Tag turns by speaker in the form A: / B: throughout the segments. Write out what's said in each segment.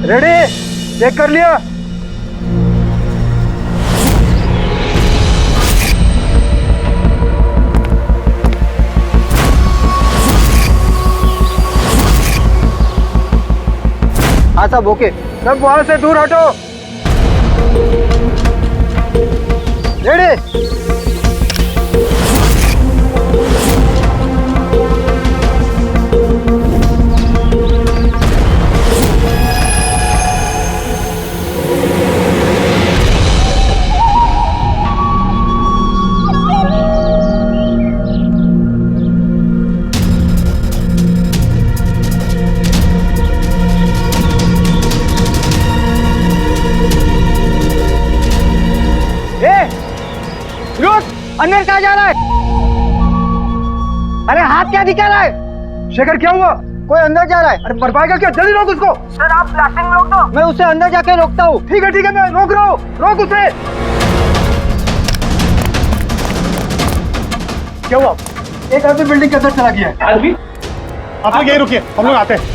A: Ready? Check कर लिया? हाँ सब ओके। सब वहां से दूर हटो। रेडी? अंदर कहाँ जा रहा है? अरे हाथ क्या दिखा रहा है? शेखर क्या हुआ? कोई अंदर जा रहा है। अरे मर पाएगा क्या? जल्दी रोक उसको।
B: सर आप ब्लास्टिंग रोक दो।
A: मैं उसे अंदर जाके रोकता हूँ। ठीक है मैं रोक रहा हूँ। रोक उसे। क्या हुआ? एक आदमी बिल्डिंग के अंदर चला गया है।
C: आदमी? आप लोग यहीं रुकिए, हम लोग आते हैं।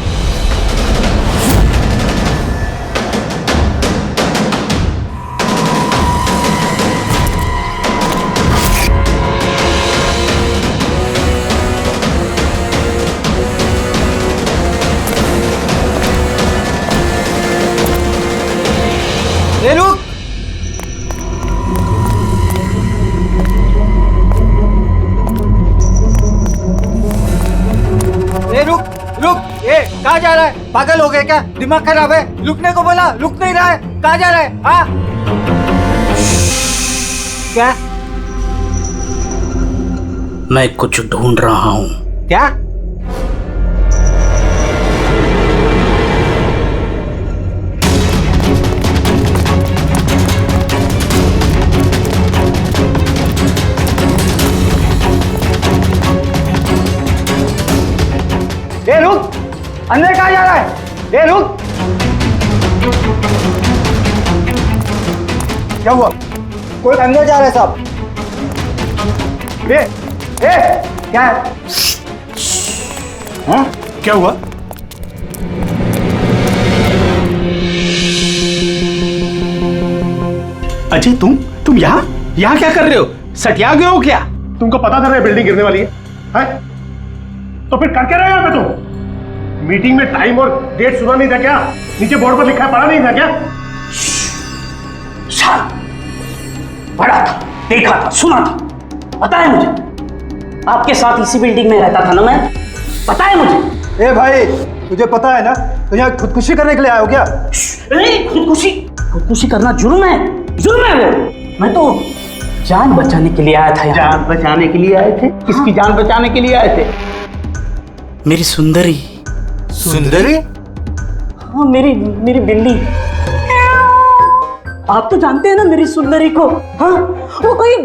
A: ए रुक! ए रुक! रुक! ए कहाँ जा रहा है? पागल हो गए क्या? दिमाग खराब है? रुकने को बोला, रुक नहीं रहा है। कहाँ जा रहा है? हाँ? क्या?
D: मैं कुछ ढूंढ रहा हूँ।
A: क्या? ए रुक! अंदर कहाँ जा रहा है? ए रुक! क्या हुआ? कोई अंदर जा रहा है साहब। क्या है?
C: हाँ? क्या हुआ? अजय तुम यहाँ क्या कर रहे हो? सटिया गए हो क्या? तुमको पता था ना बिल्डिंग गिरने वाली है? तो फिर कर क्या रहे हो यहाँ पे तुम? मीटिंग में टाइम और डेट सुना नहीं था क्या? नीचे बोर्ड पर लिखा है, पढ़ा नहीं था क्या?
D: पढ़ा था, देखा था, सुना था, पता है मुझे। आपके साथ इसी बिल्डिंग में रहता था ना मैं, पता है मुझे।
A: ए भाई, तुझे पता है ना तो यहाँ खुदकुशी करने के लिए आए हो क्या?
D: खुदकुशी करना जुर्म है वो। मैं तो जान बचाने के लिए आया था।
C: जान बचाने के लिए आए थे? किसकी जान बचाने के लिए आए थे?
D: मेरी सुंदरी। हाँ, मेरी बिल्ली। आप तो जानते हैं ना मेरी सुंदरी को। हाँ, वो कहीं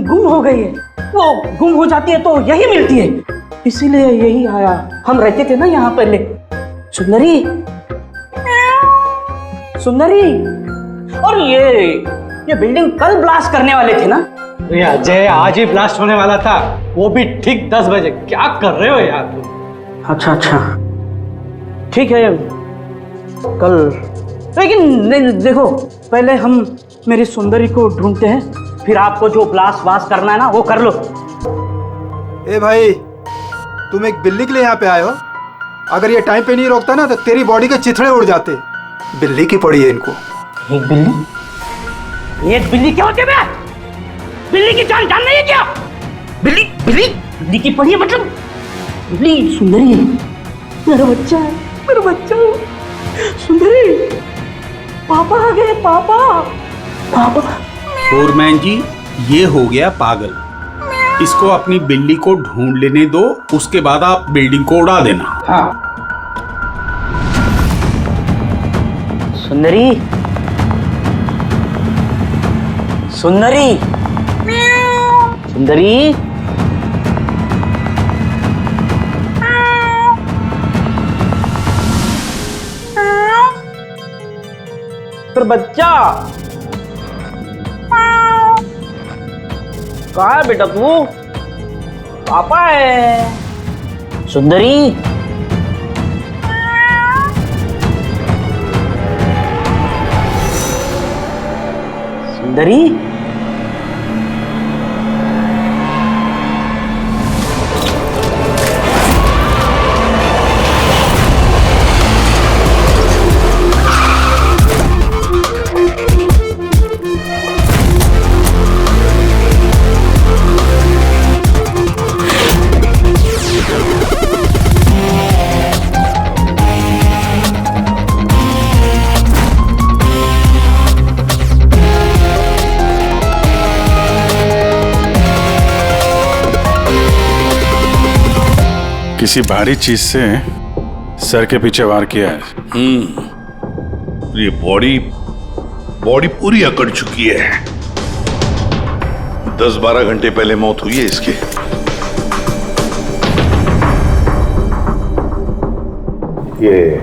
D: गुम हो गई है। वो गुम हो जाती है तो यही मिलती है, इसीलिए यही आया। हम रहते थे ना यहाँ पहले। सुंदरी। और ये बिल्डिंग कल ब्लास्ट करने वाले थे ना?
E: अजय आज ही ब्लास्ट होने वाला था, वो भी ठीक 10 बजे। क्या कर रहे हो यार तुम?
D: अच्छा, ठीक है कल, लेकिन देखो पहले हम मेरी सुंदरी को ढूंढते हैं, फिर आपको जो ब्लास्ट वास्ट करना है ना वो कर लो।
A: ए भाई, तुम एक बिल्ली के लिए यहाँ पे आए हो? अगर ये टाइम पे नहीं रोकता ना तो तेरी बॉडी के चिथड़े उड़ जाते। बिल्ली की पड़ी है इनको।
D: एक बिल्ली क्या होती है? बिल्ली की जान नहीं है क्या? बिल्ली की पड़ी है मतलब? बिल्ली सुंदरी है, मेरा बच्चा है। सुंदरी, पापा आ गए। पापा।
F: फोरमैन जी, ये हो गया पागल। इसको अपनी बिल्ली को ढूंढ लेने दो, उसके बाद आप बिल्डिंग को उड़ा देना।
D: हाँ। सुंदरी। पर बच्चा कहाँ है बेटा तू? पापा है। सुंदरी। सुंदरी।
B: किसी भारी चीज से सर के पीछे वार किया है।
G: ये बॉडी पूरी अकड़ चुकी है। 10-12 घंटे पहले मौत हुई है इसकी।
C: ये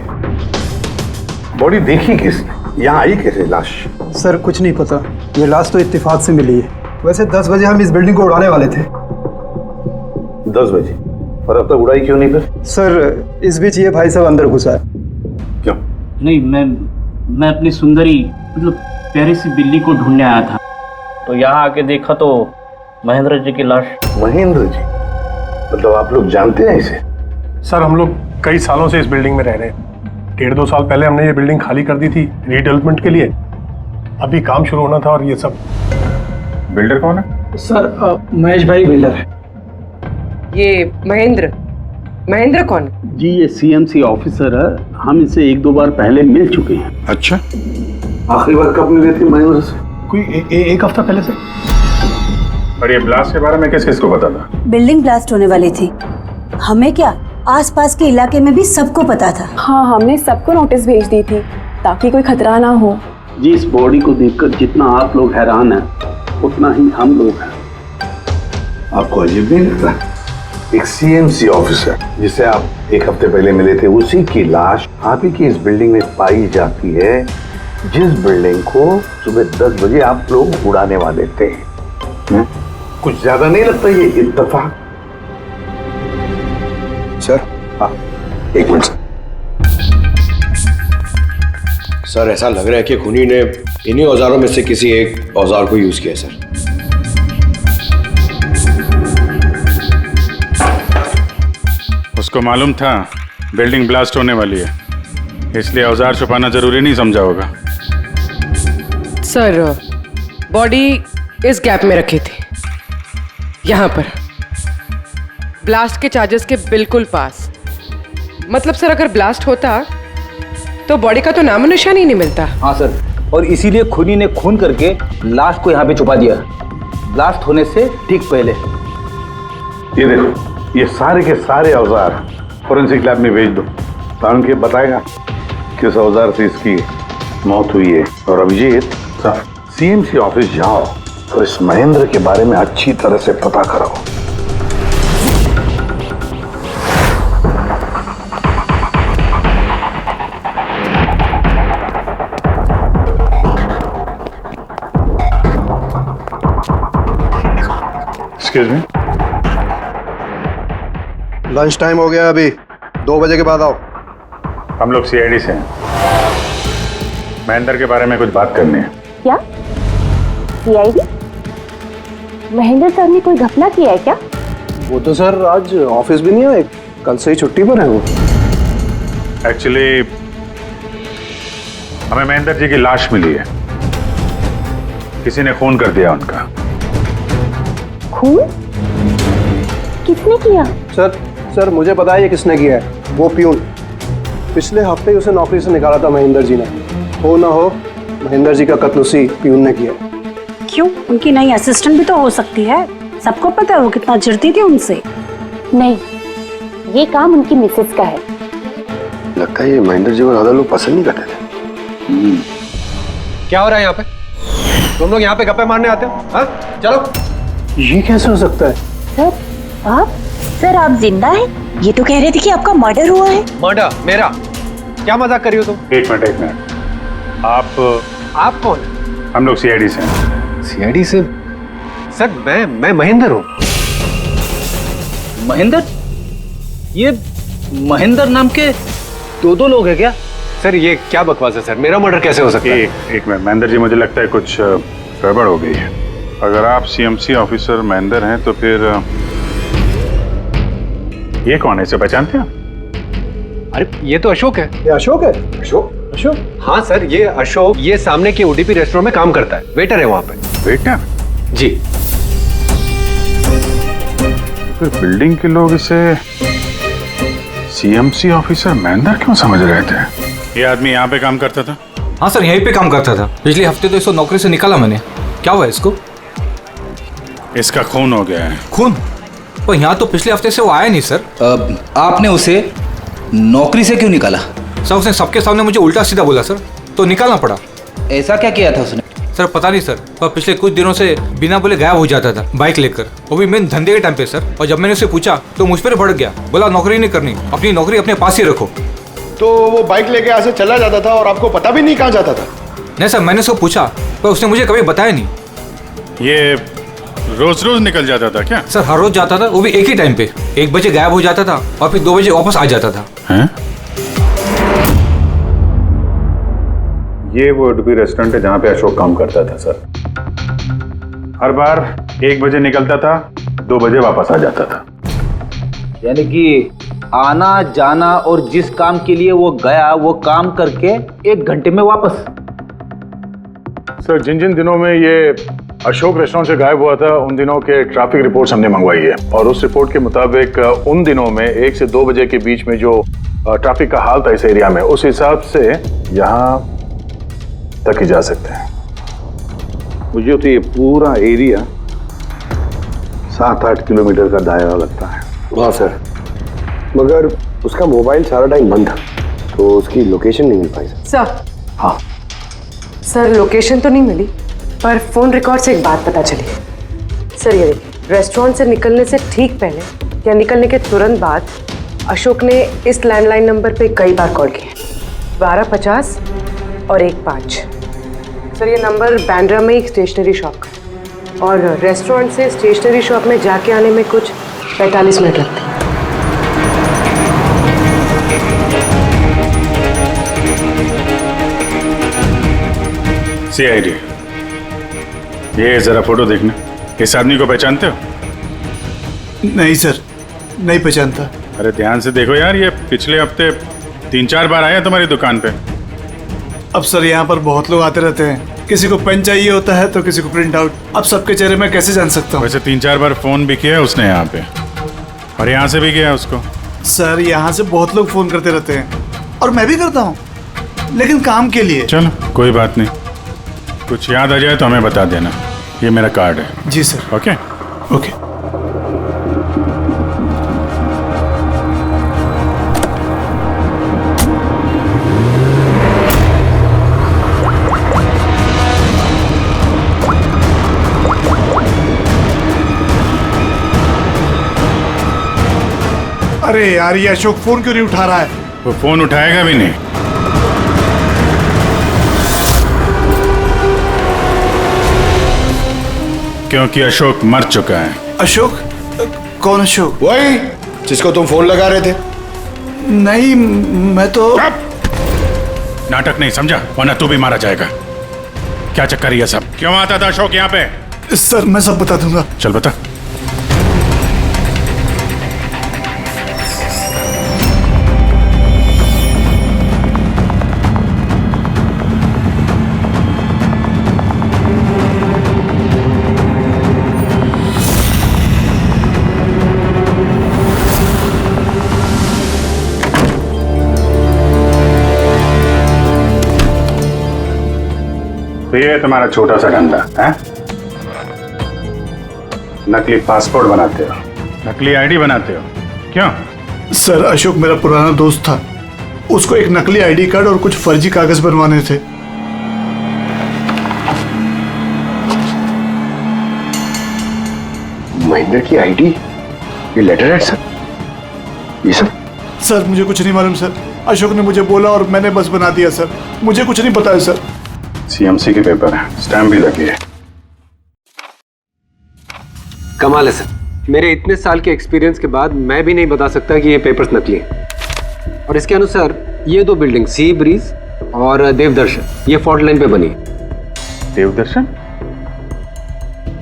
C: बॉडी देखी किसने? यहाँ आई कैसे लाश?
A: सर कुछ नहीं पता, ये लाश तो इत्तेफाक से मिली है। वैसे 10 बजे हम इस बिल्डिंग को उड़ाने वाले थे।
C: 10 बजे? और अब तक उड़ाई क्यों नहीं फिर?
A: सर इस बीच ये भाई साहब अंदर घुसा है।
C: क्यों?
D: नहीं, मैं अपनी सुंदरी मतलब प्यारी सी बिल्ली को ढूंढने आया था, तो यहाँ आके देखा तो महेंद्र जी की लाश।
C: महेंद्र जी? मतलब आप लोग जानते हैं इसे?
H: सर हम लोग कई सालों से इस बिल्डिंग में रह रहे हैं। 1.5-2 साल पहले हमने ये बिल्डिंग खाली कर दी थी रीडेवलपमेंट के लिए। अभी काम शुरू होना था और ये सब।
B: बिल्डर कौन है?
A: सर महेश भाई बिल्डर है।
I: ये महेंद्र कौन?
F: जी ये सीएमसी ऑफिसर है, हम इसे 1-2 बार पहले मिल चुके हैं।
B: अच्छा,
C: आखिरी बार कब मिले थे महेंद्र से?
H: कोई एक हफ्ता पहले से।
B: और ये ब्लास्ट के बारे में किस किस को पता था?
J: बिल्डिंग ब्लास्ट होने वाली थी, हमें क्या आसपास के इलाके में भी सबको पता था।
K: हाँ, हमने सबको नोटिस भेज दी थी ताकि कोई खतरा ना हो।
F: जी इस बॉडी को देखकर जितना आप लोग हैरान हैं उतना ही हम लोग हैं।
C: आपको अजीब नहीं लगता? एक सीएमसी ऑफिसर जिसे आप 1 हफ्ते पहले मिले थे, उसी की लाश आप ही की इस बिल्डिंग में पाई जाती है, जिस बिल्डिंग को सुबह 10 बजे आप लोग उड़ाने वाले थे। कुछ ज्यादा नहीं लगता ये इत्तेफाक?
L: सर
C: हाँ, एक मिनट
L: सर, ऐसा लग रहा है कि खूनी ने इन्हीं औजारों में से किसी एक औजार को यूज किया सर।
B: उसको मालूम था बिल्डिंग ब्लास्ट होने वाली है, इसलिए औजार छुपाना जरूरी नहीं समझा होगा।
I: सर बॉडी इस गैप में रखी थी, यहाँ पर ब्लास्ट के चार्जेस के बिल्कुल पास। मतलब सर अगर ब्लास्ट होता तो बॉडी का तो नामो निशान ही नहीं मिलता।
M: हाँ सर, और इसीलिए खूनी ने खून करके लाश को यहाँ पे छुपा दिया ब्लास्ट होने से ठीक पहले।
C: ये देखो, ये सारे के सारे औजार फोरेंसिक लैब में भेज दो, ताकि के बताएगा किस औजार से इसकी मौत हुई है। और अभिजीत सर, सीएमसी ऑफिस जाओ और इस महेंद्र के बारे में अच्छी तरह से पता कराओ।
B: एक्सक्यूज मी,
L: लंच टाइम हो गया, अभी 2 बजे के बाद आओ।
B: हम लोग सीआईडी से हैं, महेंद्र के बारे में कुछ बात करनी है।
K: क्या सीआईडी? महेंद्र सर ने कोई घपला किया है क्या?
L: वो तो सर आज ऑफिस भी नहीं आए, कल से ही छुट्टी पर है वो।
B: एक्चुअली हमें महेंद्र जी की लाश मिली है, किसी ने खून कर दिया उनका।
K: खून? किसने किया?
L: सर मुझे पता है ये किसने किया है, वो प्यून। पिछले हफ्ते ही उसे नौकरी से निकाला था महेंद्र जी ने। हो ना हो महेंद्र जी का कत्ल उसी प्यून ने किया।
J: क्यों, उनकी नई असिस्टेंट भी तो हो सकती है, सबको पता है वो कितना चिढ़ती थी उनसे।
K: नहीं, ये काम उनकी मिसेस का है।
L: लगता है ये महेंद्र जी को ज्यादा लोग पसंद नहीं करते थे।
M: क्या हो रहा है यहाँ पे? तुम लोग यहाँ पे गप्पे मारने आते हो? हाँ चलो।
L: ये कैसे हो सकता है?
J: सर आप जिंदा हैं? ये तो कह रहे थे कि आपका मर्डर हुआ है।
M: मर्डर मेरा? क्या मजाक कर रही हो तुम?
B: एक मिनट,
M: आप कौन?
B: हम लोग सीआईडी से हैं।
M: सीआईडी से? सर मैं महेंद्र हूँ।
E: महेंद्र? ये महेंद्र नाम के 2 लोग हैं क्या?
M: सर ये क्या बकवास है सर, मेरा मर्डर कैसे हो सकता है?
B: एक मिनट महेंद्र जी, मुझे लगता है कुछ गड़बड़ हो गई है। अगर आप सीएमसी ऑफिसर महेंद्र हैं तो फिर ये कौन है, इसे पहचानते हैं?
C: अरे ये तो अशोक है।
L: ये अशोक है?
C: अशोक? हाँ सर, ये अशोक ये सामने के ओडीपी रेस्टोरेंट में काम करता है, वेटर है वहाँ पे।
B: वेटर?
C: जी।
B: फिर बिल्डिंग के लोग इसे सीएमसी ऑफिसर महेंद्र क्यों समझ रहे थे? ये आदमी यहाँ पे काम करता था?
M: हाँ सर, यहीं पे काम करता था। पिछले हफ्ते तो इसको नौकरी से निकाला मैंने। क्या हुआ इसको?
B: इसका खून हो गया है।
M: खून? पर यहाँ तो पिछले हफ्ते से वो आया नहीं सर।
E: आपने उसे नौकरी से क्यों निकाला?
M: सर उसने सबके सामने मुझे उल्टा सीधा बोला सर, तो निकालना पड़ा।
E: ऐसा क्या किया था उसने?
M: सर पता नहीं सर, पर पिछले कुछ दिनों से बिना बोले गायब हो जाता था बाइक लेकर, वो भी मेन धंधे के टाइम पे सर। और जब मैंने उससे पूछा तो मुझ पर भड़क गया, बोला नौकरी नहीं करनी, अपनी नौकरी अपने पास ही रखो।
C: तो वो बाइक लेके यहाँ से चला जाता था और आपको पता भी नहीं कहाँ जाता था?
M: नहीं सर, मैंने उसको पूछा पर उसने मुझे कभी बताया नहीं।
B: ये रोज रोज निकल जाता था क्या?
M: सर हर रोज जाता था, वो भी एक ही टाइम पे। 1 बजे गायब हो जाता था और फिर 2 बजे वापस आ जाता था।
B: हैं? ये वो ओडीपी रेस्टोरेंट है जहाँ पे अशोक काम करता था सर। हर बार 1 बजे निकलता था, 2 बजे वापस आ जाता था।
M: यानी कि आना जाना और जिस काम के लिए वो गया वो काम करके 1 घंटे में वापस।
B: सर जिन जिन दिनों में ये अशोक रेस्टोरेंट से गायब हुआ था उन दिनों के ट्रैफिक रिपोर्ट्स हमने मंगवाई है, और उस रिपोर्ट के मुताबिक उन दिनों में 1 से 2 बजे के बीच में जो ट्रैफिक का हाल था इस एरिया में, उस हिसाब से यहाँ तक ही जा सकते हैं।
G: मुझे तो ये पूरा एरिया 7-8 किलोमीटर का दायरा लगता है।
L: वाह सर, मगर उसका मोबाइल सारा टाइम बंद था, तो उसकी लोकेशन नहीं मिल पाई
I: सर।
L: हाँ
I: सर लोकेशन तो नहीं मिली, पर फोन रिकॉर्ड से एक बात पता चली। सर ये देखिए, रेस्टोरेंट से निकलने से ठीक पहले या निकलने के तुरंत बाद अशोक ने इस लैंडलाइन नंबर पे कई बार कॉल किया, 1250 और 15। सर ये नंबर बांद्रा में एक स्टेशनरी शॉप का है, और रेस्टोरेंट से स्टेशनरी शॉप में जाके आने में कुछ 45 मिनट लगते हैं।
B: सीआईडी, ये जरा फोटो देखना। इस आदमी को पहचानते हो?
A: नहीं सर, नहीं पहचानता।
B: अरे ध्यान से देखो यार, ये पिछले हफ्ते 3-4 बार आया तुम्हारी दुकान पे।
A: अब सर यहाँ पर बहुत लोग आते रहते हैं, किसी को पेन चाहिए होता है तो किसी को प्रिंट आउट। अब सबके चेहरे मैं कैसे जान सकता हूँ?
B: वैसे 3-4 बार फोन भी किया उसने यहाँ पे, और यहाँ से भी किया उसको।
A: सर यहाँ से बहुत लोग फोन करते रहते हैं, और मैं भी करता हूँ, लेकिन काम के लिए।
B: चलो कोई बात नहीं, कुछ याद आ जाए तो हमें बता देना। ये मेरा कार्ड है।
A: जी सर।
B: Okay
A: okay. अरे यार, ये अशोक फोन क्यों नहीं उठा रहा है?
B: वो फोन उठाएगा भी नहीं। क्योंकि अशोक मर चुका है।
A: अशोक? कौन अशोक?
C: वही जिसको तुम फोन लगा रहे थे।
A: नहीं, मैं तो
B: नाटक नहीं समझा, वरना तू भी मारा जाएगा। क्या चक्कर है ये सब? क्यों आता था अशोक यहाँ पे?
A: सर मैं सब बता दूंगा।
B: चल बता। तो ये तुम्हारा छोटा सा धंधा है? नकली पासपोर्ट बनाते हो, नकली आईडी बनाते हो, क्यों?
A: सर अशोक मेरा पुराना दोस्त था, उसको एक नकली आईडी कार्ड और कुछ फर्जी कागज बनवाने थे।
L: महेंद्र की आईडी, ये लेटर हेड सर, ये सब?
A: सर मुझे कुछ नहीं मालूम सर, अशोक ने मुझे बोला और मैंने बस बना दिया सर, मुझे कुछ नहीं पता है सर।
B: सीएमसी के पेपर है, स्टैम्प भी लगी है।
C: कमाल है सर, मेरे इतने साल के एक्सपीरियंस के बाद मैं भी नहीं बता सकता कि ये पेपर्स नकली हैं। और इसके अनुसार ये 2 बिल्डिंग सी ब्रीज और देवदर्शन ये फॉल्ट लाइन पे बनी है।
B: देवदर्शन?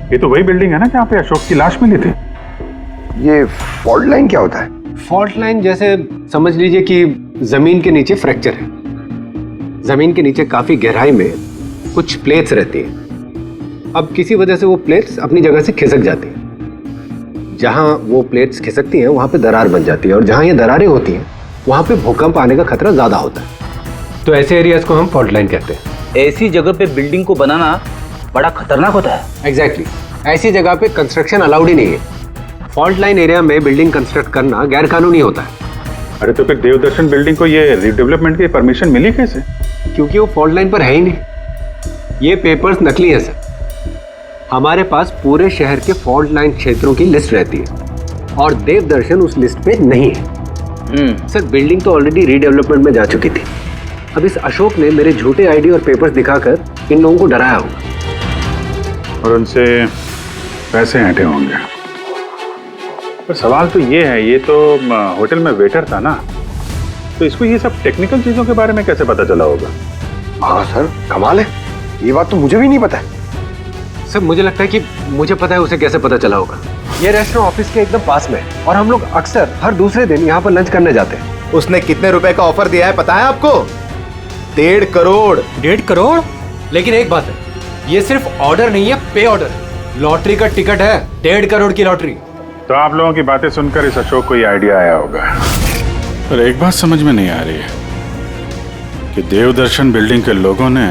B: ये तो वही बिल्डिंग है ना जहाँ पे अशोक की लाश मिली थी।
L: ये फॉल्ट लाइन क्या होता है?
C: फॉल्ट लाइन जैसे समझ लीजिए कि जमीन के नीचे फ्रैक्चर है। जमीन के नीचे काफी गहराई में कुछ प्लेट्स रहती हैं। अब किसी वजह से वो प्लेट्स अपनी जगह से खिसक जाती हैं। जहां वो प्लेट्स खिसकती हैं वहां पे दरार बन जाती है, और जहां ये दरारें होती हैं वहां पे भूकंप आने का खतरा ज्यादा होता है। तो ऐसे एरियाज को हम फॉल्ट लाइन कहते हैं।
D: ऐसी जगह पे बिल्डिंग को बनाना बड़ा खतरनाक होता है।
C: एग्जैक्टली ऐसी जगह पे कंस्ट्रक्शन अलाउड ही नहीं है। फॉल्ट लाइन एरिया में बिल्डिंग कंस्ट्रक्ट करना गैर कानूनी होता है।
B: अरे तो फिर देवदर्शन बिल्डिंग को ये रीडेवलपमेंट की परमिशन मिली कैसे?
C: क्योंकि वो फॉल्ट लाइन पर है ही नहीं। ये पेपर्स नकली हैं सर। हमारे पास पूरे शहर के फॉल्ट लाइन क्षेत्रों की लिस्ट रहती है और देवदर्शन उस लिस्ट पे नहीं है। सर बिल्डिंग तो ऑलरेडी रीडेवलपमेंट में जा चुकी थी। अब इस अशोक ने मेरे झूठे आईडी और पेपर्स दिखाकर इन लोगों को डराया होगा
B: और उनसे पैसे ऐंठे होंगे। पर सवाल तो ये है, ये तो होटल में वेटर था ना, तो इसको ये सब टेक्निकल चीजों के बारे में कैसे पता चला होगा?
L: हाँ सर, कमाल है, ये बात तो मुझे भी नहीं पता है।
C: सर मुझे लगता है कि मुझे पता है उसे कैसे पता चला होगा। ये रेस्टोरेंट ऑफिस के एकदम पास में है और हम लोग अक्सर हर दूसरे दिन यहाँ पर लंच करने जाते हैं।
N: उसने कितने रुपए का ऑफर दिया है पता है आपको? 1.5 करोड़।
E: 1.5 करोड़? लेकिन एक बात है, ये सिर्फ ऑर्डर नहीं है, पे ऑर्डर। लॉटरी का टिकट है, 1.5 करोड़ की लॉटरी।
B: तो आप लोगों की बातें सुनकर इस अशोक को ये आइडिया आया होगा। पर एक बात समझ में नहीं आ रही है कि देवदर्शन बिल्डिंग के लोगों ने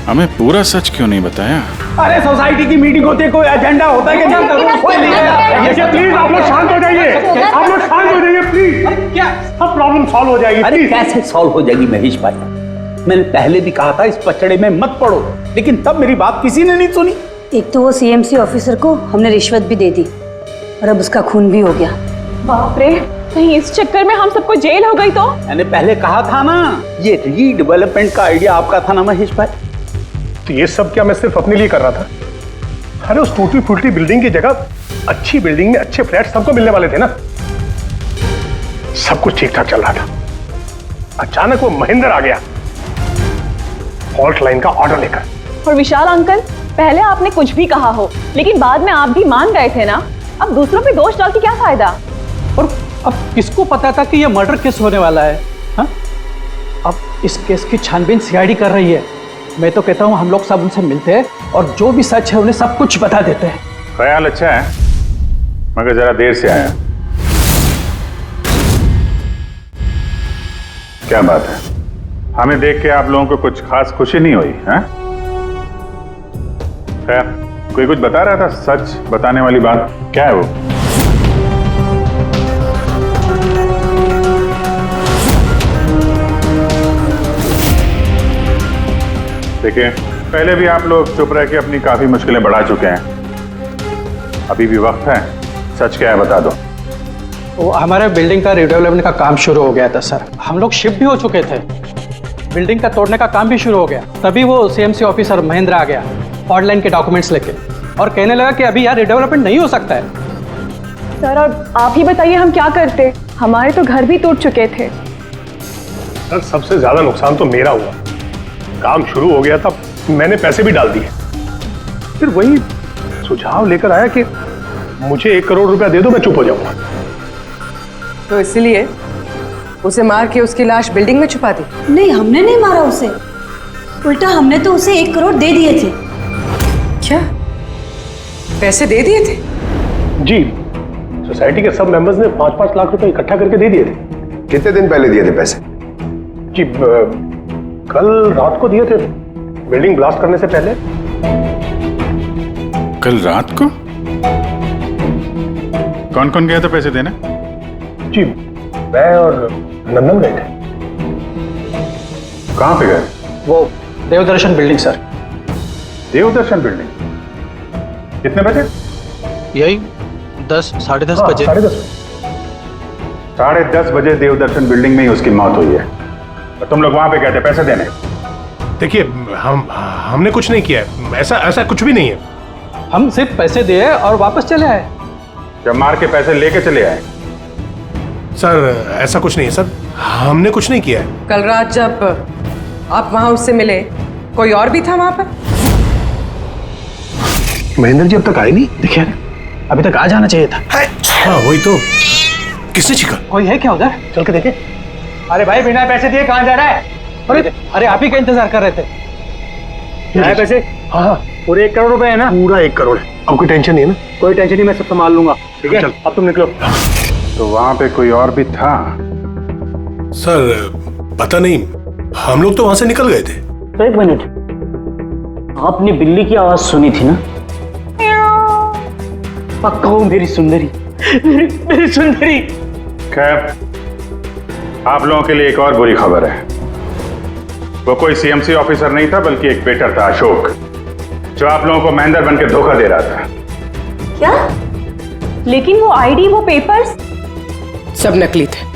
B: हमें पूरा सच क्यों नहीं बताया?
E: अरे सोसाइटी की मीटिंग होती है, कोई एजेंडा होता है क्या?
H: प्लीज आप लोग शांत हो जाइए, आप लोग शांत हो जाइए प्लीज।
E: क्या
H: सब प्रॉब्लम सॉल्व हो जाएगी।
D: अरे कैसे सॉल्व हो जाएगी महेश भाई? मैंने पहले भी कहा था इस पचड़े में मत पड़ो, लेकिन तब मेरी बात किसी ने नहीं सुनी।
J: एक तो वो सीएमसी ऑफिसर को हमने रिश्वत भी दे दी और अब उसका खून भी हो गया।
K: बाप रे, कहीं इस चक्कर में हम सबको जेल हो गई तो?
D: मैंने पहले कहा था ना, ये रीडेवलपमेंट का आइडिया आपका था ना महेश भाई?
H: तो ये सब क्या मैं सिर्फ अपने लिए कर रहा था? अरे उस टूटी फूटी बिल्डिंग की जगह अच्छी बिल्डिंग में अच्छे फ्लैट सबको मिलने वाले थे ना। सब कुछ ठीक ठाक चल रहा था, अचानक वो महेंद्र आ गया फॉल्ट लाइन का ऑर्डर लेकर।
K: और विशाल अंकल, पहले आपने कुछ भी कहा हो, लेकिन बाद में आप भी मान गए थे ना। अब दूसरों पे दोष डाल के क्या फायदा?
E: और अब किसको पता था कि ये मर्डर केस होने वाला है? हा? अब इस केस की छानबीन सीआईडी कर रही है। मैं तो कहता हूँ हम लोग सब उनसे मिलते हैं और जो भी सच है उन्हें सब कुछ बता देते हैं।
B: ख्याल अच्छा है, मगर जरा देर से आया। क्या बात है, हमें देख के आप लोगों को कुछ खास खुशी नहीं हुई? हैं? खैर, कोई कुछ बता रहा था, सच बताने वाली बात क्या है वो? देखिए, पहले भी आप लोग चुप रह के अपनी काफी मुश्किलें बढ़ा चुके हैं। अभी भी वक्त है, सच क्या है बता दो।
E: वो हमारे बिल्डिंग का रिडेवलपमेंट का काम शुरू हो गया था सर। हम लोग शिफ्ट भी हो चुके थे, बिल्डिंग का तोड़ने का काम भी शुरू हो गया। तभी वो सीएमसी ऑफिसर महेंद्र आ गया फॉल्ट लाइन के डॉक्यूमेंट्स लेके और कहने लगा कि अभी यार रिडेवलपमेंट नहीं हो सकता है।
K: सर अब आप ही बताइए हम क्या करते? हमारे तो घर भी टूट चुके थे।
H: सर सबसे ज्यादा नुकसान तो मेरा हुआ। काम शुरू हो गया था, मैंने पैसे भी डाल दिए, फिर वही सुझाव लेकर आया कि मुझे 1 करोड़ रुपया दे दो, मैं चुप हो जाऊंगा।
I: तो इसलिए उसे मार के उसकी लाश बिल्डिंग में छुपा दी?
J: नहीं, हमने नहीं मारा उसे, उल्टा हमने तो उसे 1 करोड़ दे दिए थे।
I: क्या पैसे दे दिए थे?
H: जी, सोसाइटी के सब मेंबर्स ने 5-5 लाख रुपए इकट्ठा करके दे दिए थे।
L: कितने दिन पहले दिए थे पैसे?
H: जी कल रात को दिए थे, बिल्डिंग ब्लास्ट करने से पहले।
B: कल रात को? कौन कौन गया था पैसे देने?
H: जी मैं और नंदन गए थे।
B: कहाँ पे गए?
E: वो देवदर्शन बिल्डिंग सर।
B: देवदर्शन बिल्डिंग? कितने बजे?
E: यही 10, 10:30 बजे।
H: 10:30।
B: 10:30 बजे देवदर्शन बिल्डिंग में ही उसकी मौत हुई है। और तुम लोग वहां पे गए थे पैसे देने?
H: देखिए हमने कुछ नहीं किया है, ऐसा कुछ भी नहीं है।
E: हम सिर्फ पैसे दिए और वापस चले आए।
B: जब मार के पैसे लेके चले आए?
H: सर ऐसा कुछ नहीं है सर, हमने कुछ नहीं किया है।
I: कल रात जब आप वहां उससे मिले, कोई और भी था वहां पर?
H: महेंद्र जी अब तक आए नहीं।
E: देखिए अभी तक आ जाना चाहिए था।
H: हाँ वही तो, किसने छिका?
E: कोई है क्या उधर?
H: चल के देखे।
E: अरे भाई बिना पैसे दिए कहाँ जा रहा है? अरे आप ही का इंतजार कर रहे थे।
C: क्या है पैसे?
H: हाँ
C: पूरे 1 करोड़ रुपए है ना?
H: पूरा 1 करोड़ है। अब कोई टेंशन नहीं है ना?
C: कोई टेंशन नहीं, मैं सब संभाल लूंगा। ठीक है
H: चल।
C: अब तुम निकलो।
B: तो वहां पे कोई और भी था?
H: सर पता नहीं, हम लोग तो वहां से निकल गए थे।
D: तो 1 मिनट, आपने बिल्ली की आवाज सुनी थी ना? पक्का वो मेरी सुंदरी, मेरी सुंदरी।
B: खैर, आप लोगों के लिए एक और बुरी खबर है। वो कोई सीएमसी ऑफिसर नहीं था, बल्कि एक वेटर था, अशोक, जो आप लोगों को महेंद्र बनकर धोखा दे रहा था।
K: क्या? लेकिन वो आईडी, वो पेपर्स सब नकली थे।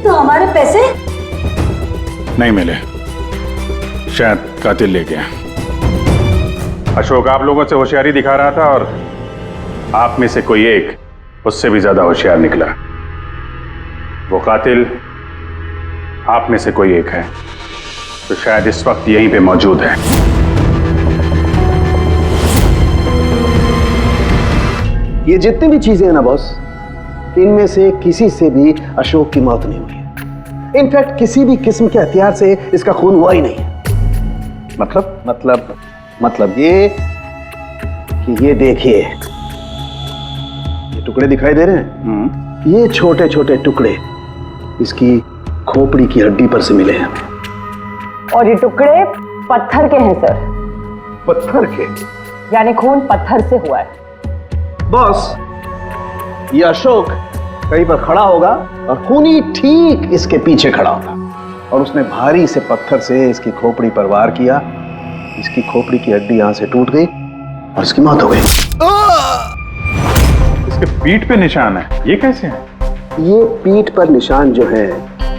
J: तो हमारे पैसे?
B: नहीं मिले, शायद कातिल ले गया। अशोक आप लोगों से होशियारी दिखा रहा था और आप में से कोई एक उससे भी ज्यादा होशियार निकला। वो कातिल आप में से कोई एक है, तो शायद इस वक्त यहीं पे मौजूद है।
L: ये जितनी भी चीजें हैं ना बॉस, इनमें से किसी से भी अशोक की मौत नहीं हुई है। इनफैक्ट किसी भी किस्म के हथियार से इसका खून हुआ ही नहीं है। मतलब ये कि ये देखिए, ये टुकड़े दिखाई दे रहे हैं? ये छोटे छोटे टुकड़े इसकी खोपड़ी की हड्डी पर से मिले हैं।
K: और ये टुकड़े पत्थर के हैं सर।
L: पत्थर के?
K: यानी खून पत्थर से हुआ है।
L: बॉस, ये अशोक कहीं पर खड़ा होगा और खूनी ठीक इसके पीछे खड़ा होगा, और उसने भारी से पत्थर से इसकी खोपड़ी पर वार किया। इसकी खोपड़ी की हड्डी यहां से टूट गई और इसकी मौत हो गई।
B: इसके पीठ पे निशान है, ये कैसे है?
L: ये पीठ पर निशान जो है,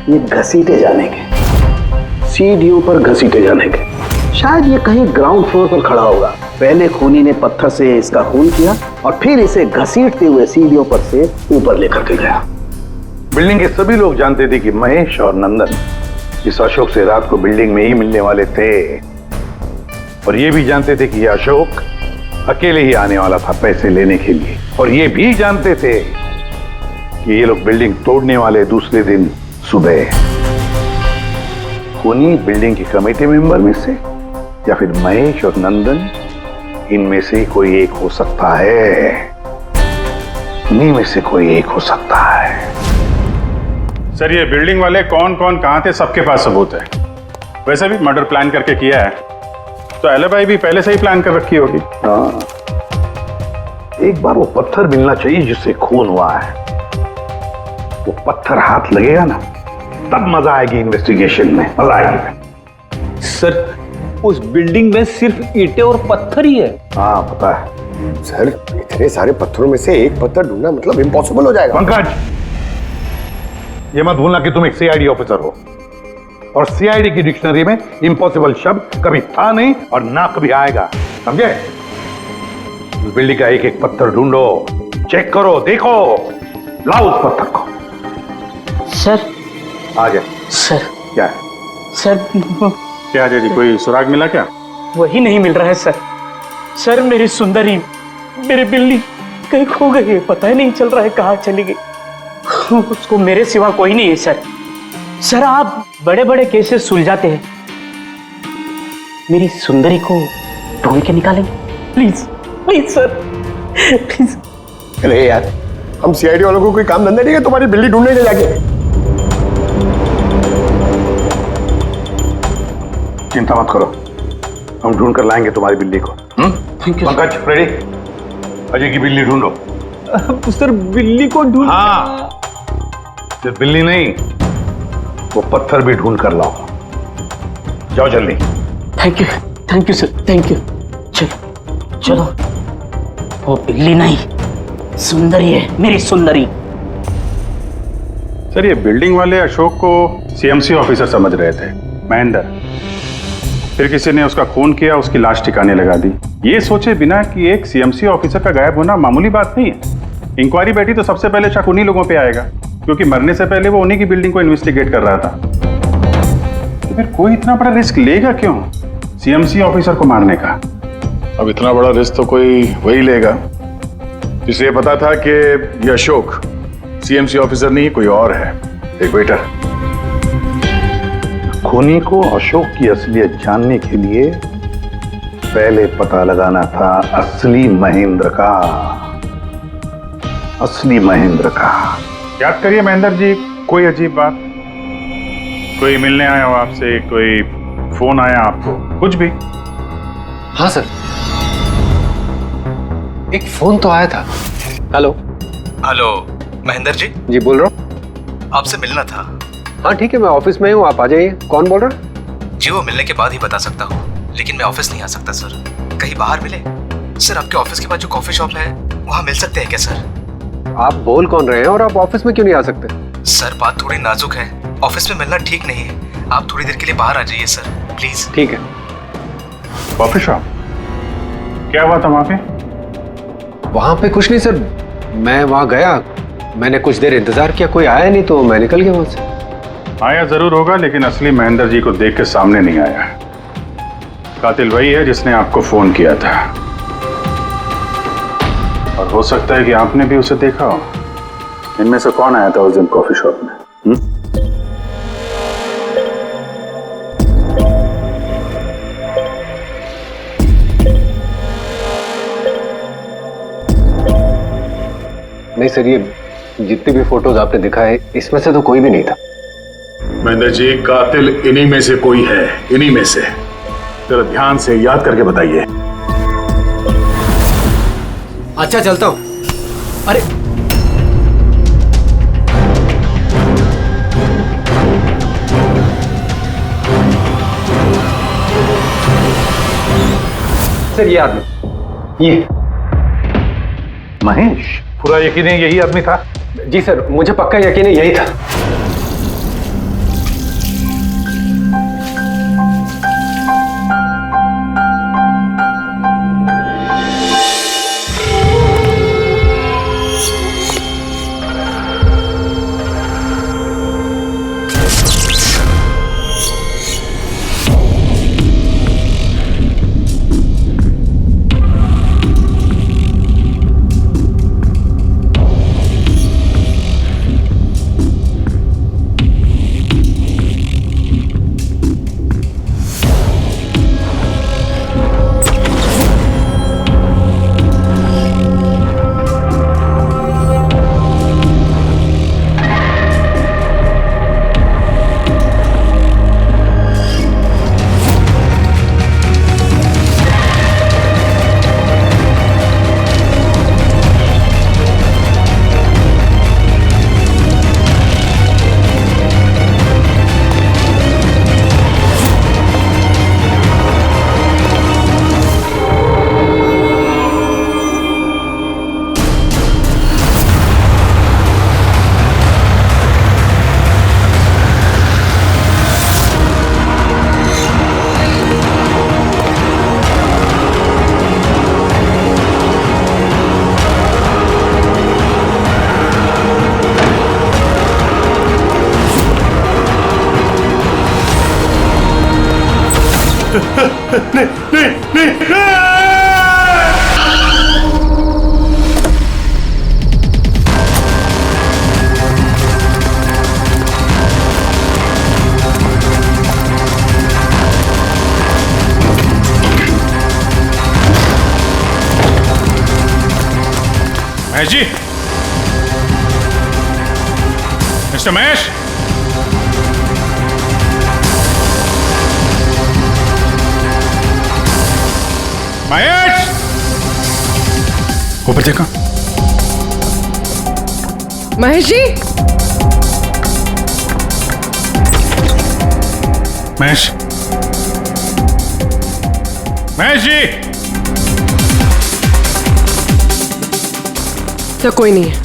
L: ये घसीटे जाने के, सीढ़ियों पर घसीटे जाने के। शायद ये कहीं ग्राउंड फ्लोर पर खड़ा होगा। पहले खूनी ने पत्थर से इसका खून किया और फिर इसे घसीटते हुए सीढ़ियों पर से ऊपर लेकर के गया।
G: बिल्डिंग के सभी लोग जानते थे कि महेश और नंदन इस अशोक से रात को बिल्डिंग में ही मिलने वाले थे, और ये भी जानते थे कि ये अशोक अकेले ही आने वाला था पैसे लेने के लिए, और ये भी जानते थे कि ये लोग बिल्डिंग तोड़ने वाले दूसरे दिन सुबह। खूनी बिल्डिंग की कमेटी मेंबर में से या फिर महेश और नंदन, इनमें से कोई एक हो सकता है। इन्हीं में से कोई एक हो सकता है।
B: सर ये बिल्डिंग वाले कौन कौन कहां थे, सबके पास सबूत है। वैसे भी मर्डर प्लान करके किया है, तो एलिबाई भी पहले से ही प्लान कर रखी होगी।
G: हाँ, एक बार वो पत्थर मिलना चाहिए जिससे खून हुआ है। वो पत्थर हाथ लगेगा ना, तब मजा आएगी इन्वेस्टिगेशन में, मजा आएगी।
F: सर उस बिल्डिंग में सिर्फ ईंटें और पत्थर ही है।
G: हाँ पता है
L: सर, इतने सारे पत्थरों में से एक पत्थर ढूंढना मतलब इम्पॉसिबल हो जाएगा।
G: पंकज, ये मत भूलना कि तुम एक सीआईडी ऑफिसर हो, और सीआईडी की डिक्शनरी में इम्पॉसिबल शब्द कभी था नहीं और ना कभी आएगा, समझे? उस बिल्डिंग का एक एक पत्थर ढूंढो, चेक करो, देखो, लाओ उस पत्थर को।
D: सर
G: आ गया।
D: सर
G: क्या है?
D: सर
B: क्या जी, कोई सुराग मिला क्या?
D: वही नहीं मिल रहा है सर। सर मेरी सुंदरी, मेरी बिल्ली कहीं खो गई है, पता ही नहीं चल रहा है कहाँ चली गई। उसको मेरे सिवा कोई नहीं है सर। सर आप बड़े बड़े केसेस सुलझाते हैं, मेरी सुंदरी को ढूंढ के निकालेंगे प्लीज, प्लीज सर, प्लीज।
L: अरे यार, हम सीआईडी वालों को कोई काम धंधा नहीं है तुम्हारी बिल्ली ढूंढने ले जाके।
G: चिंता मत करो, हम ढूंढ कर लाएंगे तुम्हारी बिल्ली को। पंकज रेडी? अजय की बिल्ली ढूंढो।
F: सर बिल्ली को ढूंढ?
G: हाँ, सिर्फ बिल्ली नहीं, वो पत्थर भी ढूंढ कर लाओ। जाओ जल्दी।
D: Thank you sir, thank you. चलो चलो, वो बिल्ली नहीं सुंदरी है, मेरी सुंदरी।
B: सर ये बिल्डिंग वाले अशोक को सीएमसी ऑफिसर समझ रहे थे, महेंद्र। फिर किसी ने उसका खून किया, उसकी लाश ठिकाने लगा दी, ये सोचे बिना कि एक सीएमसी ऑफिसर का गायब होना मामूली बात नहीं है। इंक्वायरी बैठी तो सबसे पहले शक उन्हीं लोगों पे आएगा, क्योंकि मरने से पहले वो उन्हीं की बिल्डिंग को इन्वेस्टिगेट कर रहा था। तो फिर कोई इतना बड़ा रिस्क लेगा क्यों सीएमसी ऑफिसर को मारने का? अब इतना बड़ा रिस्क तो कोई वही लेगा जिसे पता था कि ये अशोक सीएमसी ऑफिसर नहीं कोई और है। एक वेटर।
G: खूनी को अशोक की असलियत जानने के लिए पहले पता लगाना था असली महेंद्र का। असली महेंद्र का।
B: याद करिए महेंद्र जी, कोई अजीब बात, कोई मिलने आया हो आपसे, कोई फोन आया आपको, कुछ भी?
C: हाँ सर, एक फोन तो आया था। Hello
O: hello Mahendra ji.
C: जी बोल रहा हूँ।
O: आपसे मिलना था।
C: हाँ ठीक है, मैं ऑफिस में हूँ, आप आ जाइए। कौन बोल रहा?
O: जी वो मिलने के बाद ही बता सकता हूँ, लेकिन मैं ऑफिस नहीं आ सकता सर। कहीं बाहर मिले सर? आपके ऑफिस के पास जो कॉफी शॉप है वहाँ मिल सकते हैं क्या सर?
C: आप बोल कौन रहे हैं और आप ऑफिस में क्यों नहीं आ सकते?
O: सर बात थोड़ी नाजुक है, ऑफिस में मिलना ठीक नहीं है। आप थोड़ी देर के लिए बाहर आ जाइए सर, प्लीज।
C: ठीक है।
B: Coffee shop? क्या हुआ था वहाँ पे?
C: वहाँ पे कुछ नहीं सर, मैं वहाँ गया, मैंने कुछ देर इंतजार किया, कोई आया नहीं तो मैं निकल गया वहाँ से।
B: आया जरूर होगा, लेकिन असली महेंद्र जी को देख के सामने नहीं आया। कातिल वही है जिसने आपको फोन किया था, और हो सकता है कि आपने भी उसे देखा हो। इनमें से कौन आया था उस दिन कॉफी शॉप में?
C: नहीं सर, ये जितनी भी फोटोज आपने दिखाए इसमें से तो कोई भी नहीं था।
B: महेंद्र जी, कातिल इन्हीं में से कोई है, इन्हीं में से। जरा ध्यान से याद करके बताइए।
O: अच्छा चलता हूँ। अरे
C: सर ये आदमी, ये
G: महेश,
B: पूरा यकीन है यही आदमी था?
C: जी सर, मुझे पक्का यकीन है यही था।
B: महेश जी, मिस्टर महेश, महेश, ऊपर देखो।
I: महेश जी,
B: महेश, महेश जी।
I: तो कोई नहीं है।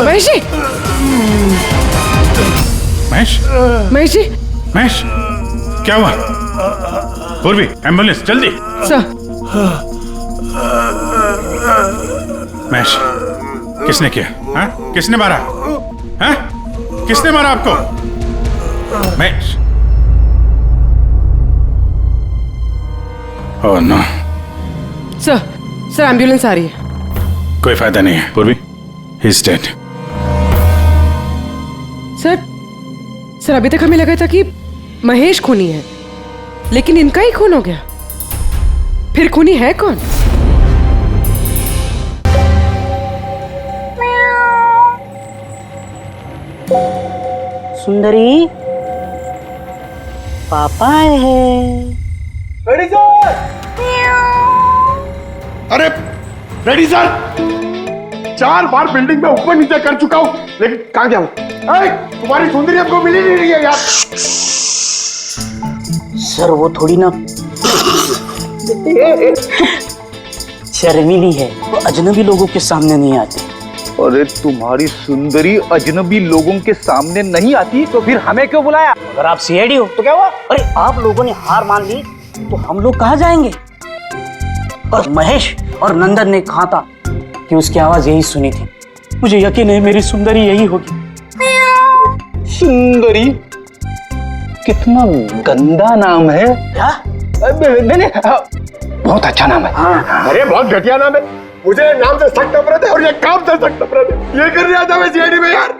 I: महेश जी,
B: महेश,
I: महेश जी,
F: महेश, क्या हुआ? पूर्वी, एम्बुलेंस जल्दी।
I: सर।
F: महेश, किसने किया? हाँ? किसने मारा? हाँ? किसने मारा आपको? Mahesh. Oh no.
I: Sir ambulance आ रही है।
F: कोई फायदा नहीं है पूर्वी, ही इज डेड।
I: सर अभी तक हमें लगा था कि महेश खूनी है, लेकिन इनका ही खून हो गया। फिर खूनी है कौन?
L: सुंदरी, पापा आए हैं।
C: Ready sir. अरे रेडी सर, 4 बार बिल्डिंग में ऊपर नीचे कर चुका हूं, लेकिन कहां गया हूं? तुम्हारी सुंदरी हमको मिली नहीं रही है यार।
L: सर वो थोड़ी ना शर्मीली है, वो अजनबी लोगों के सामने नहीं आती।
N: अरे तुम्हारी सुंदरी अजनबी लोगों के सामने नहीं आती तो फिर हमें क्यों बुलाया?
L: अगर आप सीआईडी हो तो क्या हुआ? अरे आप लोगों ने हार मान ली तो हम लोग कहाँ जाएंगे? और महेश और नंदन ने कहा था कि उसकी आवाज यही सुनी थी। मुझे यकीन है मेरी सुंदरी यही होगी।
N: सुंदरी? कितना गंदा नाम है।
L: क्या?
N: नहीं, बहुत अच्छा नाम है।
C: हाँ। अरे बहुत घटिया नाम है। मुझे नाम से सख्त नफरत है और ये काम से सख्त नफरत है। ये करने आता मैं सीआईडी में यार,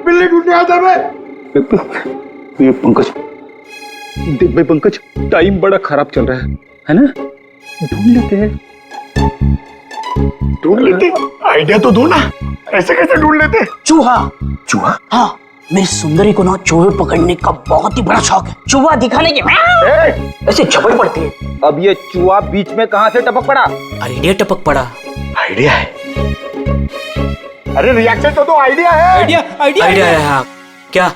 C: बिल्ली ढूंढने आता मैं।
N: ये पंकज, देख भाई पंकज, टाइम बड़ा खराब चल रहा है ना? ढूंढ लेते हैं।
C: ढूंढ लेते? आइडिया तो दो ना, ऐसे कैसे ढूंढ लेते?
L: चूहा।
C: चूहा?
L: हाँ, मेरी सुंदरी को ना चूहे पकड़ने का बहुत ही बड़ा शौक है। चूहा दिखाने के ऐसे झपट पड़ती है।
N: अब ये चूहा बीच में कहां से टपक पड़ा?
L: आइडिया टपक पड़ा।
C: आइडिया है? अरे रिएक्शन तो दो, आइडिया है।
L: आइडिया है। हाँ क्या?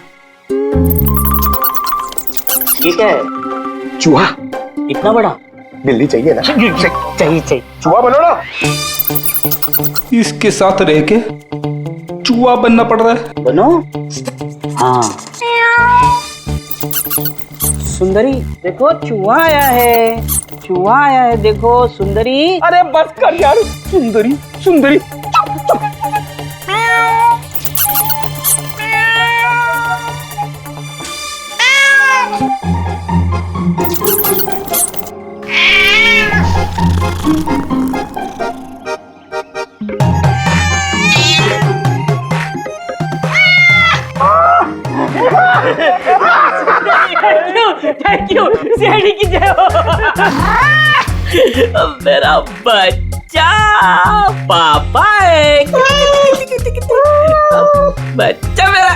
L: ये क्या है?
C: चूहा।
L: इतना बड़ा?
C: बिल्ली चाहिए ना?
L: चाहिए।
C: चूहा बनो ना।
M: इसके साथ रह के चूहा बनना पड़ रहा है।
L: बनो। हाँ सुंदरी देखो, चूहा आया है। चूहा आया है, देखो सुंदरी।
N: अरे बस कर यार, सुंदरी सुंदरी।
D: थैंक यू सीआईडी की जय हो। मेरा बच्चा पापा है। बच्चा मेरा।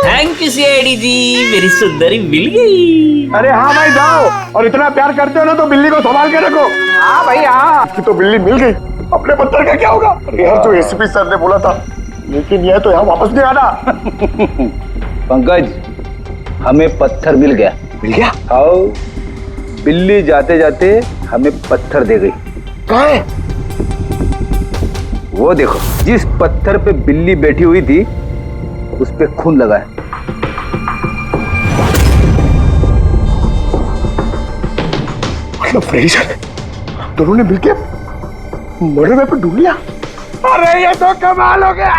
D: थैंक यू सीआईडी जी, मेरी सुंदरी मिल गई।
C: अरे हाँ भाई जाओ, और इतना प्यार करते हो ना तो बिल्ली को संभाल के रखो। हाँ भाई हाँ, कि तो बिल्ली मिल गई, अपने पत्थर का क्या होगा? अरे यार जो एसपी सर ने बोला था, लेकिन यह तो यहाँ वापस नहीं आना।
N: पंकज, हमें पत्थर मिल गया।
C: मिल गया?
N: आओ, बिल्ली जाते जाते हमें पत्थर दे गई।
C: कहाँ है?
N: वो देखो, जिस पत्थर पे बिल्ली बैठी हुई थी उस पे खून लगा है।
C: मतलब फ्रेडी सर दोनों ने मिलकर मर्डर वेपन ढूंढ लिया। अरे ये तो कमाल हो गया।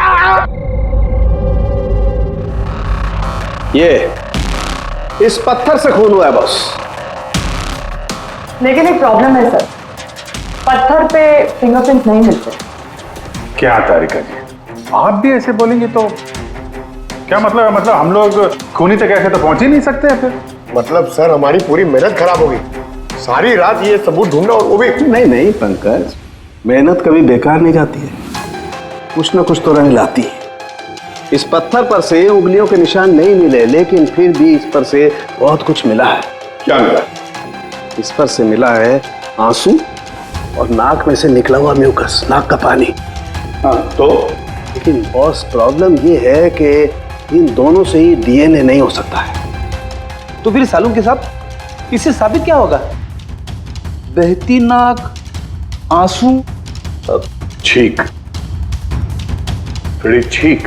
L: ये इस पत्थर से खून हुआ है बॉस।
K: लेकिन एक प्रॉब्लम है सर, पत्थर पे फिंगरप्रिंट नहीं मिलते।
B: क्या तारिका जी, आप भी ऐसे बोलेंगे तो क्या मतलब है? मतलब हम लोग खूनी तक ऐसे तो पहुंच ही नहीं सकते फिर?
C: मतलब सर हमारी पूरी मेहनत खराब हो गई। सारी रात ये सबूत ढूंढना, और वो भी
L: नहीं पंकज, मेहनत कभी बेकार नहीं जाती है, कुछ ना कुछ तो रंग लाती है। इस पत्थर पर से उंगलियों के निशान नहीं मिले, लेकिन फिर भी इस पर से बहुत कुछ मिला है।
C: क्या मिला?
L: इस पर से मिला है आंसू और नाक में से निकला हुआ म्यूकस, नाक का पानी।
C: हाँ तो?
L: लेकिन बॉस प्रॉब्लम ये है कि इन दोनों से ही डीएनए नहीं हो सकता है।
N: तो फिर सालू के साथ इससे साबित क्या होगा? बहती नाक, आंसू,
B: छींक, छींक।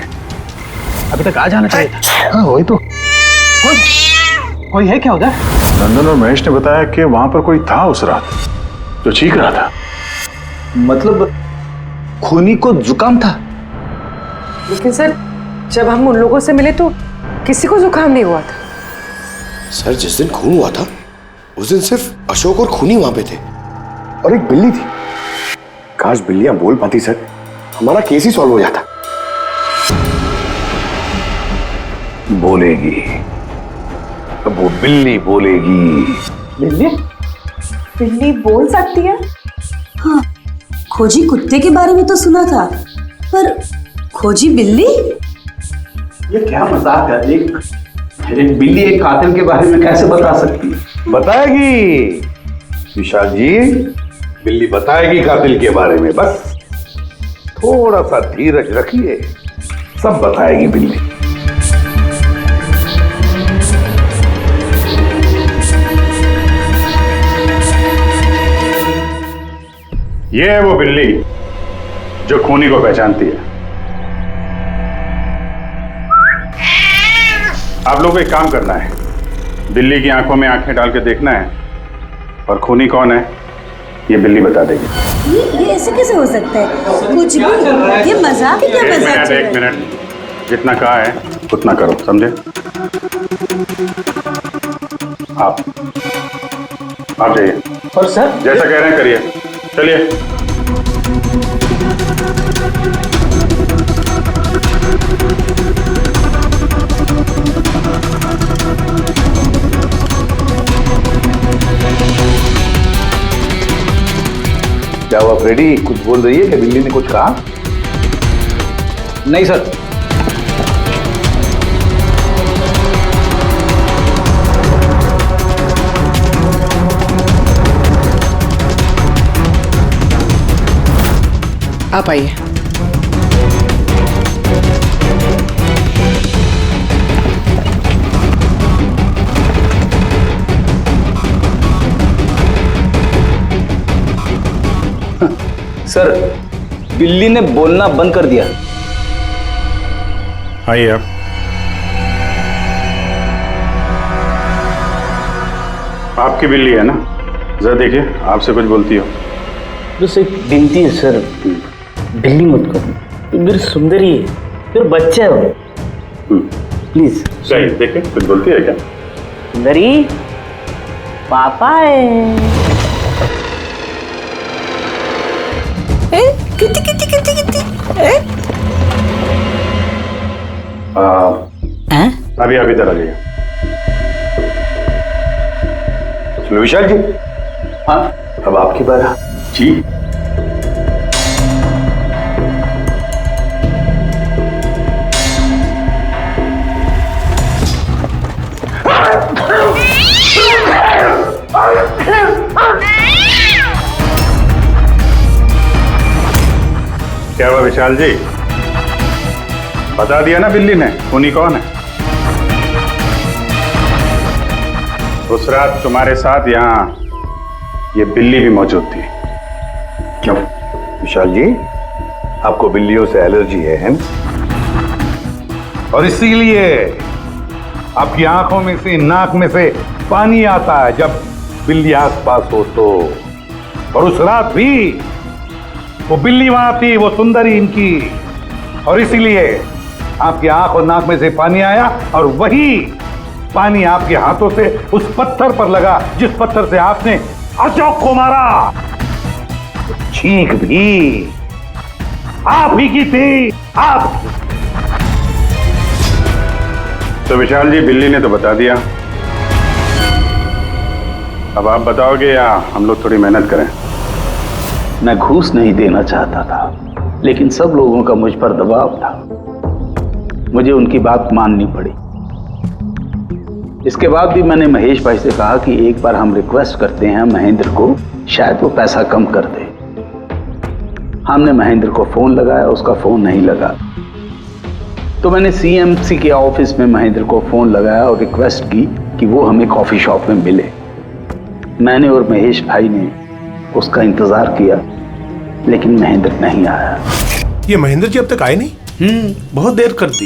L: अभी तक आ जाना चाहिए था।
C: हाँ वही तो।
E: कोई है क्या उधर?
B: नंदन और महेश ने बताया कि वहां पर कोई था उस रात जो चीख रहा था।
N: मतलब खूनी को जुकाम था?
I: लेकिन सर जब हम उन लोगों से मिले तो किसी को जुकाम नहीं हुआ था।
P: सर जिस दिन खून हुआ था उस दिन सिर्फ अशोक और खूनी वहां पे थे
L: और एक बिल्ली थी। काश बिल्लियां बोल पाती सर, हमारा केस ही सॉल्व हो जाता।
G: बोलेगी, अब वो बिल्ली बोलेगी।
K: बिल्ली? बिल्ली बोल सकती है?
J: हाँ, खोजी कुत्ते के बारे में तो सुना था, पर खोजी बिल्ली?
L: ये क्या मजाक है? एक बिल्ली एक कातिल के बारे में कैसे बता सकती है?
G: बताएगी विशाल जी, बिल्ली बताएगी कातिल के बारे में। बस थोड़ा सा धीरज रखिए, सब बताएगी बिल्ली।
B: ये है वो बिल्ली जो खूनी को पहचानती है। आप लोगों को एक काम करना है, बिल्ली की आंखों में आंखें डाल के देखना है और खूनी कौन है ये बिल्ली बता देगी।
J: ये ऐसे कैसे हो सकता है? कुछ भी, ये मजाक है क्या? मजाक?
B: एक मिनट, जितना कहा है उतना करो, समझे? आप जाइए।
D: और सर
B: जैसा कह रहे हैं करिए, चलिए।
G: क्या हुआ फ्रेडी, कुछ बोल रही है कि बिल्ली ने कुछ कहा?
N: नहीं सर।
I: आप आइए।
N: सर बिल्ली ने बोलना बंद कर दिया।
B: आइए आप। आपकी बिल्ली है ना? जरा देखिए, आपसे कुछ बोलती हो।
D: बस एक विनती है सर, बिल्ली मत करो, मेरी सुंदरी है, मेरा बच्चा है वो, प्लीज।
B: सही, देखिए कुछ बोलती है क्या?
D: सुंदरी पापा है।
J: कितनी कितनी कितनी कितनी?
B: अभी आप इधर आ जाइए।
G: विशाल जी, हाँ अब आपकी बात जी।
B: क्या हुआ विशाल जी? बता दिया ना बिल्ली ने खूनी कौन है? उस रात तुम्हारे साथ यहाँ ये बिल्ली भी मौजूद थी।
G: क्यों विशाल जी, आपको बिल्लियों से एलर्जी है और इसीलिए आपकी आंखों में से, नाक में से पानी आता है जब बिल्ली आसपास हो तो। और उस रात भी वो बिल्ली वहां थी, वो सुंदरी इनकी, और इसीलिए आपकी आंख और नाक में से पानी आया और वही पानी आपके हाथों से उस पत्थर पर लगा जिस पत्थर से आपने अशोक को मारा। चीख भी आप ही की थी, आप।
B: तो विशाल जी, बिल्ली ने तो बता दिया, अब आप बताओगे या हम लोग थोड़ी मेहनत करें?
L: मैं घूस नहीं देना चाहता था, लेकिन सब लोगों का मुझ पर दबाव था, मुझे उनकी बात माननी पड़ी। इसके बाद भी मैंने महेश भाई से कहा कि एक बार हम रिक्वेस्ट करते हैं महेंद्र को, शायद वो पैसा कम कर दे। हमने महेंद्र को फोन लगाया, उसका फोन नहीं लगा, तो मैंने सीएमसी के ऑफिस में महेंद्र को फोन लगाया और रिक्वेस्ट की कि वो हमें कॉफी शॉप में मिले। मैंने और महेश भाई ने उसका इंतजार किया, लेकिन महेंद्र नहीं आया।
H: ये महेंद्र जी अब तक आए नहीं?
F: बहुत देर कर दी।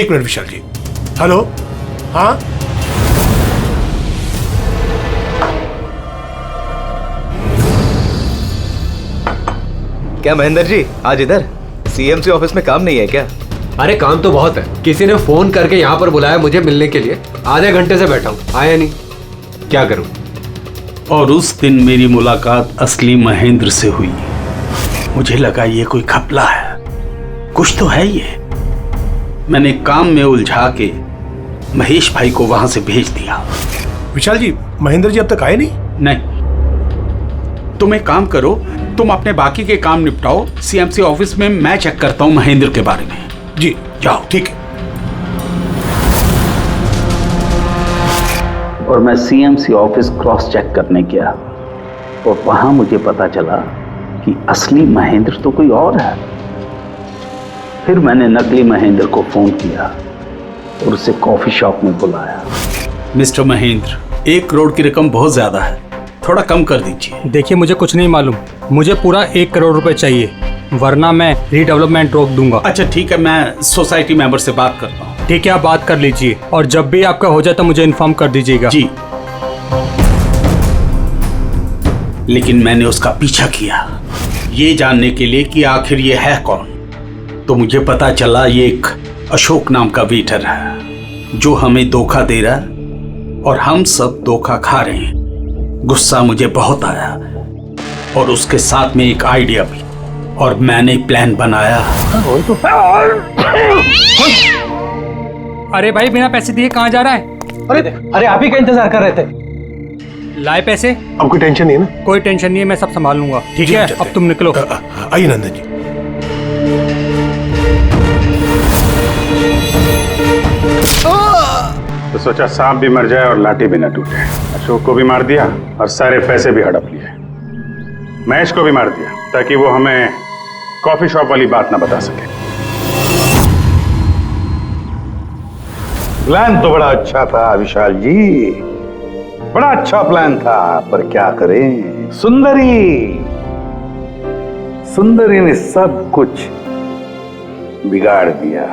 H: एक मिनट विशाल जी, हेलो, हाँ
O: क्या महेंद्र जी आज इधर सीएमसी ऑफिस में काम नहीं है क्या?
Q: अरे काम तो बहुत है। किसी ने फोन करके यहाँ पर बुलाया मुझे मिलने के लिए। आधे घंटे से बैठा हूँ, आया नहीं, क्या करूँ?
F: और उस दिन मेरी मुलाकात असली महेंद्र से हुई। मुझे लगा ये कोई घपला है, कुछ तो है ये। मैंने काम में उलझा के महेश भाई को वहां से भेज दिया।
H: विशाल जी, महेंद्र जी अब तक आए नहीं?
F: नहीं, तुम एक काम करो, तुम अपने बाकी के काम निपटाओ। सीएमसी ऑफिस में मैं चेक करता हूँ महेंद्र के बारे में।
H: जी
F: जाओ।
H: ठीक है।
L: और मैं सीएमसी ऑफिस क्रॉस चेक करने गया और वहां मुझे पता चला कि असली महेंद्र तो कोई और है। फिर मैंने नकली महेंद्र को फोन किया और उसे कॉफी शॉप में बुलाया।
F: मिस्टर महेंद्र, 1 करोड़ की रकम बहुत ज्यादा है, थोड़ा कम कर दीजिए।
E: देखिए, मुझे कुछ नहीं मालूम, मुझे पूरा 1 करोड़ रुपए चाहिए, वरना मैं रीडेवलपमेंट रोक दूंगा।
F: अच्छा ठीक है, मैं सोसाइटी मेंबर से बात करता हूँ।
E: ठीक है, आप बात कर लीजिए और जब भी आपका हो जाए तो मुझे इन्फॉर्म कर दीजिएगा।
F: जी। लेकिन मैंने उसका पीछा किया ये जानने के लिए कि आखिर ये है कौन। तो मुझे पता चला ये एक अशोक नाम का वेटर है जो हमें धोखा दे रहा है और हम सब धोखा खा रहे हैं। गुस्सा मुझे बहुत आया और उसके साथ में एक आइडिया भी, और मैंने प्लान बनाया।
E: अरे भाई, बिना पैसे दिए कहाँ जा रहा है?
L: अरे आप ही का इंतजार कर रहे थे।
E: लाए पैसे?
H: अब कोई टेंशन नहीं है ना?
E: कोई टेंशन नहीं है, मैं सब संभाल लूंगा। ठीक है, अब तुम निकलो।
H: आइए नंदन जी।
B: तो सोचा सांप भी मर जाए और लाठी भी न टूटे। अशोक को भी मार दिया और सारे पैसे भी हड़प लिए। महेश को भी मार दिया ताकि वो हमें कॉफी शॉप वाली बात ना बता सके।
G: प्लान तो बड़ा अच्छा था विशाल जी, बड़ा अच्छा प्लान था, पर क्या करें, सुंदरी ने सब कुछ बिगाड़ दिया।